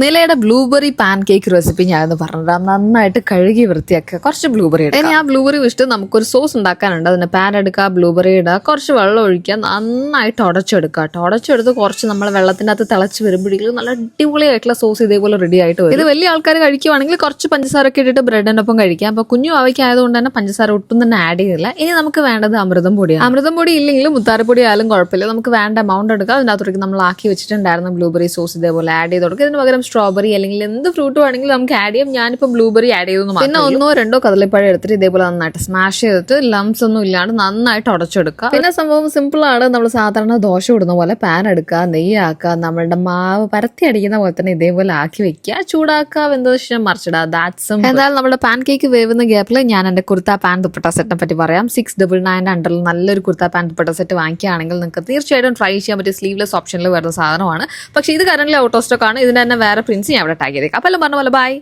നിലയുടെ blueberry pan cake recipe ഞാനെന്ന് പറഞ്ഞിട്ട് നന്നായിട്ട് കഴുകി വൃത്തിയാക്കുക. കുറച്ച് ബ്ലൂബെറി ഇടുക. ഇനി ആ ബ്ലൂബെറി വെച്ചിട്ട് നമുക്കൊരു സോസ് ഉണ്ടാക്കാനുണ്ട്. അതിന് പാൻ എടുക്കുക, ബ്ലൂബെറി ഇടുക, കുറച്ച് വെള്ളം ഒഴിക്കുക, നന്നായിട്ട് ഉടച്ചെടുക്കുക കേട്ടോ. ഉടച്ചെടുത്ത് കുറച്ച് നമ്മൾ വെള്ളത്തിൻ്റെ അകത്ത് തിളച്ച് വരുമ്പോഴേക്കും നല്ല അടിപൊളിയായിട്ടുള്ള സോസ് ഇതേപോലെ റെഡി ആയിട്ട് വരും. ഇത് വലിയ ആൾക്കാർ കഴിക്കുവാണെങ്കിൽ കുറച്ച് പഞ്ചസാര ഒക്കെ ഇട്ടിട്ട് ബ്രെഡിൻ്റെ ഒപ്പം കഴിക്കാം. അപ്പോൾ കുഞ്ഞു അവയ്ക്കായതുകൊണ്ട് തന്നെ പഞ്ചസാര ഒട്ടും തന്നെ ആഡ് ചെയ്തില്ല. ഇനി നമുക്ക് വേണ്ടത് അമൃതം പൊടിയാണ്. അമൃതം പൊടി ഇല്ലെങ്കിലും മുത്താരപ്പൊടി ആയാലും കുഴപ്പമില്ല. നമുക്ക് വേണ്ട എമൗണ്ട് എടുക്കുക. അതിനകത്തോടേക്ക് നമ്മൾ ആക്കി വെച്ചിട്ടുണ്ടായിരുന്ന ബ്ലൂബെറി സോസ് ഇതേപോലെ ആഡ് ചെയ്ത് കൊടുക്കുക. ഇതിന് പകരം സ്ട്രോബെറി അല്ലെങ്കിൽ എന്ത് ഫ്രൂട്ട് വേണമെങ്കിലും നമുക്ക് ആഡ് ചെയ്യാം. ഞാനിപ്പോൾ ബ്ലൂബെറി ആഡ് ചെയ്തു. പിന്നെ 1-2 കദളിപ്പഴം എടുത്തിട്ട് ഇതേപോലെ നന്നായിട്ട് സ്മാഷ് ചെയ്തിട്ട് ലംസ് ഒന്നും ഇല്ലാണ്ട് നന്നായിട്ട് ഉടച്ചെടുക്കുക. പിന്നെ സംഭവം സിമ്പിൾ ആണ്. നമ്മൾ സാധാരണ ദോശ ഇടുന്ന പോലെ പാൻ എടുക്കുക, നെയ്യാക്കുക, നമ്മളുടെ മാവ് പരത്തി അടിക്കുന്ന പോലെ തന്നെ ഇതേപോലെ ആക്കി വെക്കുക, ചൂടാക്കുക, വെന്തതിന് ശേഷം മറിച്ചിടുക. ദാറ്റ്സ് എന്തായാലും നമ്മുടെ പാൻ കേക്ക് വേവുന്ന ഗ്യാപ്പിൽ ഞാൻ എൻ്റെ കുർത്ത പാൻ ദുപ്പട്ട സെറ്റിനെ പറ്റി പറയാം. 699 അണ്ടറിൽ നല്ലൊരു കുർത്ത പാൻ ദുപ്പട്ട സെറ്റ് വാങ്ങിക്കുകയാണെങ്കിൽ നിങ്ങൾക്ക് തീർച്ചയായിട്ടും ട്രൈ ചെയ്യാൻ പറ്റിയ സ്ലീവ്ലെസ് ഓപ്ഷനിൽ വരുന്ന സാധനമാണ്. പക്ഷേ ഇത് കറന്റ് ഔട്ട് ഓഫ് സ്റ്റോക്ക് ആണ്. ഇതിന്റെ തന്നെ വേറെ പ്രിന്റ്സ് ഞാൻ അവിടെ ടാഗ് ചെയ്തേക്കാം. അപ്പോൾ എല്ലാം പറഞ്ഞ പോലെ ബൈ.